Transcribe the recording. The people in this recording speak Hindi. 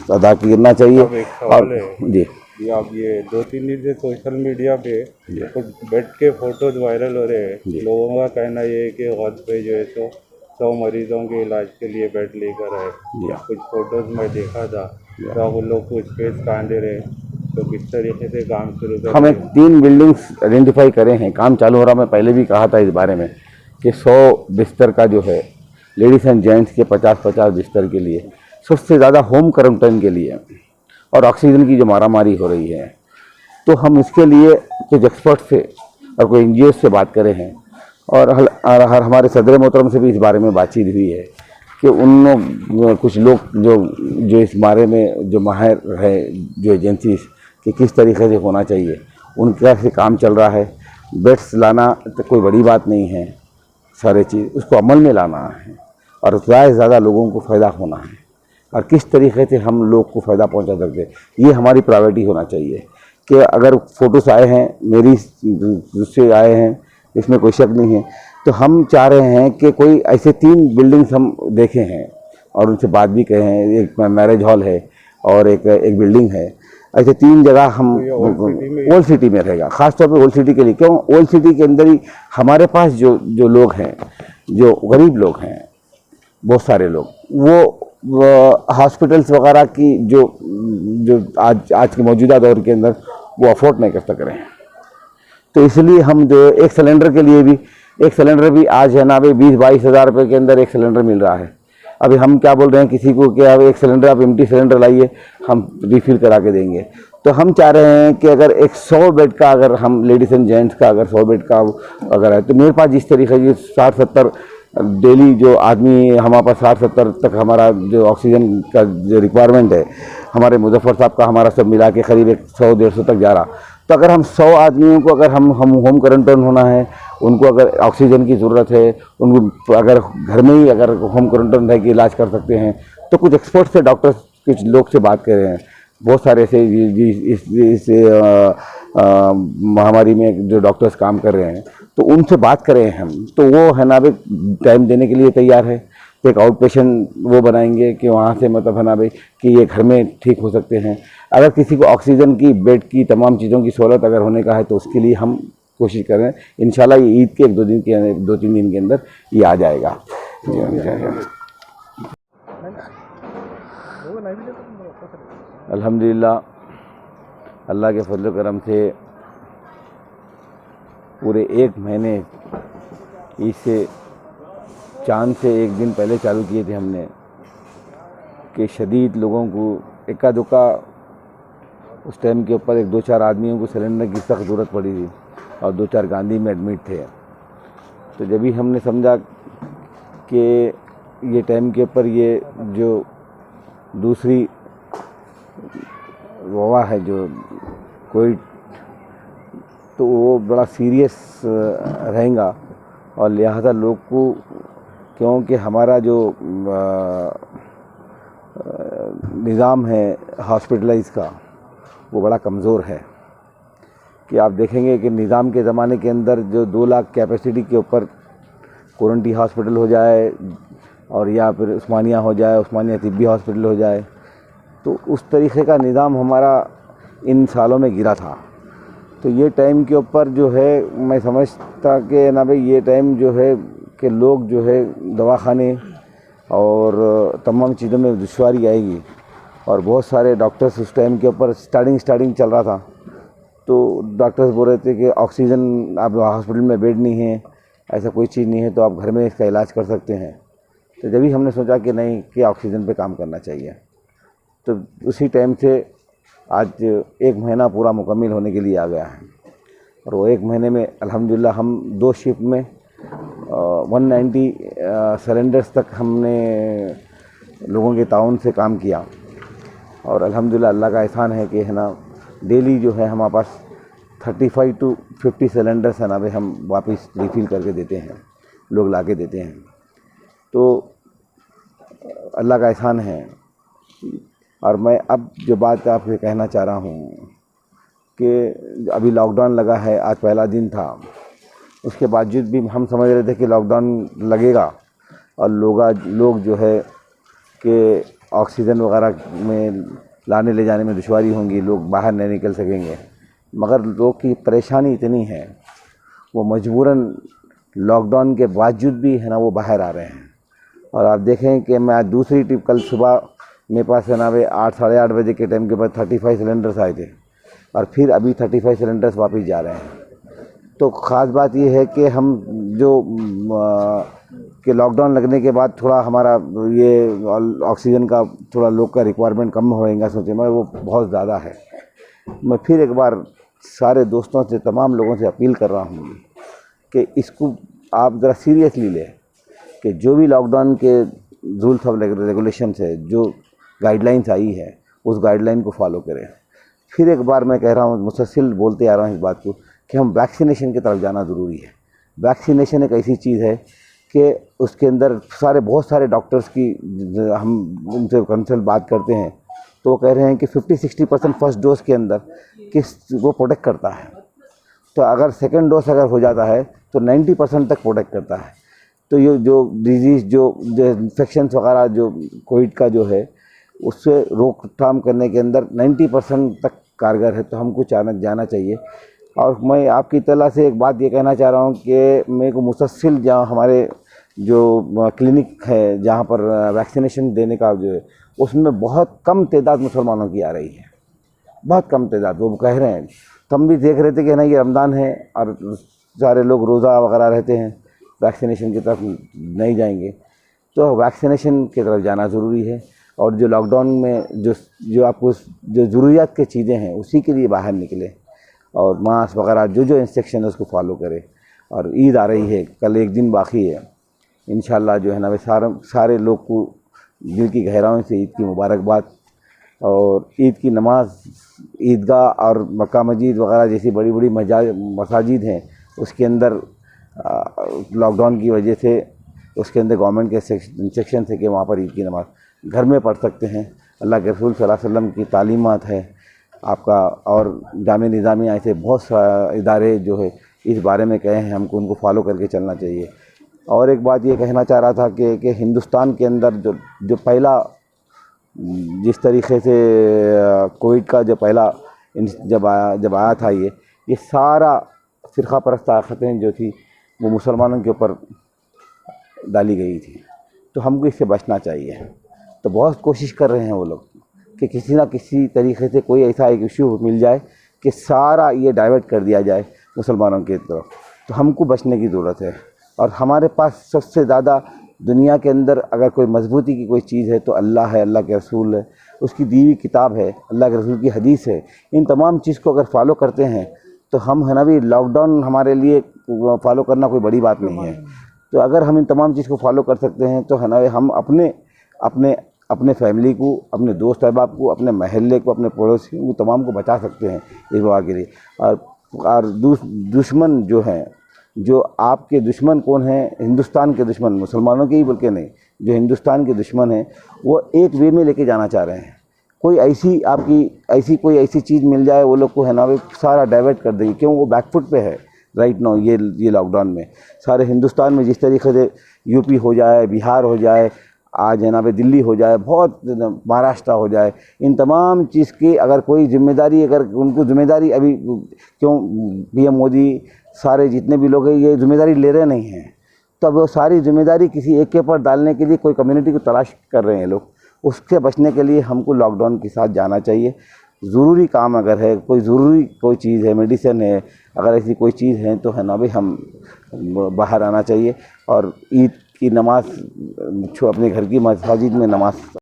अदा करना चाहिए। अब एक सवाल है जी कि अब ये 2-3 दिन से सोशल मीडिया पे कुछ बेड के फोटोज वायरल हो रहे हैं। लोगों का कहना ये है कि गद पे जो है तो 100 मरीजों के इलाज के लिए बेड लेकर आए। कुछ फोटोज में देखा था, तो अब उन लोग को स्पेस कहाँ दे रहे, तो किस तरीके से काम शुरू कर हमें रहे हैं। 3 बिल्डिंग्स आइडेंटिफाई करे हैं, काम चालू हो रहा। मैं पहले भी कहा था इस बारे में कि 100 बिस्तर का जो है लेडीज़ एंड जेंट्स के 50-50 बिस्तर के लिए, सबसे ज़्यादा होम क्वारंटाइन के लिए, और ऑक्सीजन की जो मारामारी हो रही है, तो हम इसके लिए कुछ एक्सपर्ट से और कोई NGO से बात करे हैं, और हमारे सदर मोहतरम से भी इस बारे में बातचीत हुई है कि उन लोग कुछ लोग जो इस बारे में जो माहिर है, जो एजेंसी कि किस तरीके से होना चाहिए, उनका से काम चल रहा है। बेड्स लाना तो कोई बड़ी बात नहीं है, सारे चीज़ उसको अमल में लाना है और ज़्यादा से ज़्यादा लोगों को फ़ायदा होना है, और किस तरीके से हम लोग को फ़ायदा पहुंचा सकते हैं, ये हमारी प्रायोरिटी होना चाहिए। कि अगर फ़ोटोस आए हैं, मेरी उससे आए हैं, इसमें कोई शक नहीं है, तो हम चाह रहे हैं कि कोई ऐसे 3 बिल्डिंग्स हम देखे हैं और उनसे बात भी कहे हैं। एक मैरिज हॉल है और एक बिल्डिंग है। ऐसे 3 जगह हम ओल्ड सिटी में रहेगा, ख़ासतौर पे ओल्ड सिटी के लिए। क्यों? ओल्ड सिटी के अंदर ही हमारे पास जो लोग हैं, जो गरीब लोग हैं, बहुत सारे लोग, वो हॉस्पिटल्स वगैरह की जो आज के मौजूदा दौर के अंदर वो अफोर्ड नहीं कर सक रहे हैं। तो इसलिए हम जो एक सिलेंडर के लिए भी, एक सिलेंडर भी आज है ना भाई 20-22 हज़ार रुपये के अंदर एक सिलेंडर मिल रहा है। अभी हम क्या बोल रहे हैं किसी को कि अब एक सिलेंडर, आप एम्प्टी सिलेंडर लाइए, हम रिफ़िल करा के देंगे। तो हम चाह रहे हैं कि अगर एक 100 बेड का, अगर हम लेडीज़ एंड जेंट्स का अगर 100 बेड का अगर है, तो मेरे पास जिस तरीके से 60-70 डेली जो आदमी हमारे पास 60-70 तक हमारा जो ऑक्सीजन का जो रिक्वायरमेंट है, हमारे मुजफ्फर साहब का हमारा सब मिला के करीब 100-150 तक जा रहा। तो अगर हम 100 आदमियों को अगर हम होम क्वारंटाइन होना है, उनको अगर ऑक्सीजन की ज़रूरत है, उनको अगर घर में ही अगर होम क्वारंटाइन रह के इलाज कर सकते हैं, तो कुछ एक्सपर्ट से, डॉक्टर्स, कुछ लोग से बात कर रहे हैं। बहुत सारे ऐसे इस महामारी में जो डॉक्टर्स काम कर रहे हैं, तो उनसे बात करें हम, तो वो है ना भाई टाइम देने के लिए तैयार है। तो एक आउट पेशेंट वो बनाएंगे कि वहाँ से मतलब है ना भाई कि ये घर में ठीक हो सकते हैं। अगर किसी को ऑक्सीजन की, बेड की, तमाम चीज़ों की सहूलत अगर होने का है, तो उसके लिए हम कोशिश करें। इंशाल्लाह ये ईद के 2-3 दिन के अंदर ये आ जाएगा। अल्हम्दुलिल्लाह, अल्लाह के फजल करम से पूरे 1 महीने इससे चांद से 1 दिन पहले चालू किए थे हमने कि शदीद लोगों को इक्का दुक्का उस टाइम के ऊपर 1-2-4 आदमियों को सिलेंडर की सख्त ज़रूरत पड़ी थी और 2-4 गांधी में एडमिट थे। तो जब भी हमने समझा कि ये टाइम के ऊपर ये जो दूसरी वबा है जो कोविड, तो वो बड़ा सीरियस रहेगा, और लिहाजा लोग को, क्योंकि हमारा जो निज़ाम है हॉस्पिटलाइज का, वो बड़ा कमज़ोर है। कि आप देखेंगे कि निज़ाम के ज़माने के अंदर जो 2 लाख कैपेसिटी के ऊपर कोरंटी हॉस्पिटल हो जाए, और या फिर उस्मानिया हो जाए, उस्मानिया तिब्बी हॉस्पिटल हो जाए, तो उस तरीक़े का निज़ाम हमारा इन सालों में गिरा था। तो ये टाइम के ऊपर जो है, मैं समझता कि ना भाई ये टाइम जो है कि लोग जो है दवाखाने और तमाम चीज़ों में दुश्वारी आएगी। और बहुत सारे डॉक्टर्स उस टाइम के ऊपर स्टार्टिंग चल रहा था, तो डॉक्टर्स बोल रहे थे कि ऑक्सीजन, आप हॉस्पिटल में बेड नहीं है, ऐसा कोई चीज़ नहीं है, तो आप घर में इसका इलाज कर सकते हैं। तो जब भी हमने सोचा कि नहीं, कि ऑक्सीजन पे काम करना चाहिए, तो उसी टाइम से आज 1 महीना पूरा मुकम्मल होने के लिए आ गया है। और वो 1 महीने में अल्हम्दुलिल्लाह हम 2 शिफ्ट में 190 सिलेंडर्स तक हमने लोगों के ताउन से काम किया। और अल्हम्दुलिल्लाह अल्लाह का एहसान है कि है ना, डेली जो है हमारे पास 35 to 50 सिलेंडर्स है ना भाई, हम वापस रिफ़िल करके देते हैं, लोग ला के देते हैं। तो अल्लाह का एहसान है। और मैं अब जो बात आपसे कहना चाह रहा हूँ कि अभी लॉकडाउन लगा है, आज पहला दिन था, उसके बावजूद भी हम समझ रहे थे कि लॉकडाउन लगेगा और लोग जो है कि ऑक्सीजन वगैरह में लाने ले जाने में दुश्वारी होंगी, लोग बाहर नहीं निकल सकेंगे, मगर लोग की परेशानी इतनी है वो मजबूरन लॉकडाउन के बावजूद भी है ना वो बाहर आ रहे हैं। और आप देखें कि मैं आज दूसरी ट्रिप, कल सुबह मेरे पास है ना वे 8 साढ़े 8 बजे के टाइम के बाद 35 सिलेंडर्स आए थे और फिर अभी 35 सिलेंडर्स वापस जा रहे हैं। तो ख़ास बात ये है कि हम जो कि लॉकडाउन लगने के बाद थोड़ा हमारा ये ऑक्सीजन का थोड़ा लोग का रिक्वायरमेंट कम होएगा सोचे मैं, वो बहुत ज़्यादा है। मैं फिर एक बार सारे दोस्तों से, तमाम लोगों से अपील कर रहा हूँ कि इसको आप ज़रा सीरियसली लें कि जो भी लॉकडाउन के रूल्स और रेगुलेशंस है, जो गाइडलाइंस आई है, उस गाइडलाइन को फॉलो करें। फिर एक बार मैं कह रहा हूँ, मुसलसल बोलते आ रहा हूँ इस बात को कि हम वैक्सीनेशन की तरफ जाना ज़रूरी है। वैक्सीनेशन एक ऐसी चीज़ है कि उसके अंदर बहुत सारे डॉक्टर्स की हम उनसे कंसल्ट बात करते हैं तो वो कह रहे हैं कि 50-60% फर्स्ट डोज के अंदर वो प्रोटेक्ट करता है। तो अगर सेकंड डोज अगर हो जाता है तो 90% तक प्रोटेक्ट करता है। तो ये जो डिजीज़ जो इन्फेक्शन वगैरह जो कोविड का जो है उससे रोकथाम करने के अंदर 90% तक कारगर है। तो हमको जाना चाहिए। और मैं आपकी तला से एक बात ये कहना चाह रहा हूँ कि मेरे को मुसलसल जहाँ हमारे जो क्लिनिक है जहाँ पर वैक्सीनेशन देने का जो है उसमें बहुत कम तादाद मुसलमानों की आ रही है, बहुत कम तादाद। वो कह रहे हैं, तो हम भी देख रहे थे कि ना ये रमज़ान है और सारे लोग रोज़ा वगैरह रहते हैं, वैक्सीनेशन की तरफ नहीं जाएंगे। तो वैक्सीनेशन की तरफ जाना ज़रूरी है। और जो लॉकडाउन में जो आपको जो ज़रूरियात की चीज़ें हैं उसी के लिए बाहर निकले और मास्क वगैरह जो इंस्ट्रक्शन है उसको फॉलो करें। और ईद आ रही है, कल एक दिन बाकी है। इंशाल्लाह जो है ना वे सारे लोग को दिल की गहराइयों से ईद की मुबारकबाद। और ईद की नमाज ईदगाह और मक्का मस्जिद वगैरह जैसी बड़ी बड़ी मसाजिद हैं उसके अंदर लॉकडाउन की वजह से उसके अंदर गवर्नमेंट के इंस्ट्रक्शन है कि वहाँ पर ईद की नमाज घर में पढ़ सकते हैं। अल्लाह के रसूल सल्लल्लाहु अलैहि वसल्लम की तालीमात है आपका। और जामे निज़ामिया ऐसे बहुत सारे इदारे जो है इस बारे में कहे हैं, हमको उनको फॉलो करके चलना चाहिए। और एक बात ये कहना चाह रहा था कि हिंदुस्तान के अंदर जो पहला जिस तरीके से कोविड का जो पहला जब आया था ये सारा फ़िरक़ा परस्त ताकतें जो थी वो मुसलमानों के ऊपर डाली गई थी। तो हमको इससे बचना चाहिए। तो बहुत कोशिश कर रहे हैं वो लोग कि किसी ना किसी तरीके से कोई ऐसा एक इशू मिल जाए कि सारा ये डाइवर्ट कर दिया जाए मुसलमानों की तरफ। तो हमको बचने की ज़रूरत है। और हमारे पास सबसे ज़्यादा दुनिया के अंदर अगर कोई मजबूती की कोई चीज़ है तो अल्लाह है, अल्लाह के रसूल है, उसकी दी हुई किताब है, अल्लाह के रसूल की हदीस है। इन तमाम चीज़ को अगर फॉलो करते हैं तो हम है ना भी लॉकडाउन हमारे लिए फॉलो करना कोई बड़ी बात नहीं है। तो अगर हम इन तमाम चीज़ को फॉलो कर सकते हैं तो है ना हम अपने फैमिली को, अपने दोस्त अहबाब को, अपने महल्ले को, अपने पड़ोसियों को तमाम को बचा सकते हैं इस वबा के लिए। और दुश्मन जो हैं, जो आपके दुश्मन कौन हैं, हिंदुस्तान के दुश्मन, मुसलमानों के ही बल्कि नहीं, जो हिंदुस्तान के दुश्मन हैं वो एक वे में लेके जाना चाह रहे हैं। कोई कोई ऐसी चीज़ मिल जाए वो लोग को है ना वे सारा डाइवर्ट कर देगी। क्यों? वो बैकफुट पे है राइट नाउ। ये लॉकडाउन में सारे हिंदुस्तान में जिस तरीके से यूपी हो जाए, बिहार हो जाए, आज है ना वे दिल्ली हो जाए, बहुत महाराष्ट्र हो जाए, इन तमाम चीज़ की अगर कोई जिम्मेदारी, अगर उनको जिम्मेदारी अभी क्यों पीएम मोदी सारे जितने भी लोग हैं ये जिम्मेदारी ले रहे नहीं हैं। तो अब वो सारी जिम्मेदारी किसी एक के ऊपर डालने के लिए कोई कम्युनिटी को तलाश कर रहे हैं लोग। उससे बचने के लिए हमको लॉकडाउन के साथ जाना चाहिए। ज़रूरी काम अगर है, कोई ज़रूरी कोई चीज़ है, मेडिसिन है, अगर ऐसी कोई चीज़ है तो है ना भाई हम बाहर आना चाहिए। और ईद की नमाज अपने घर की मस्जिद में नमाज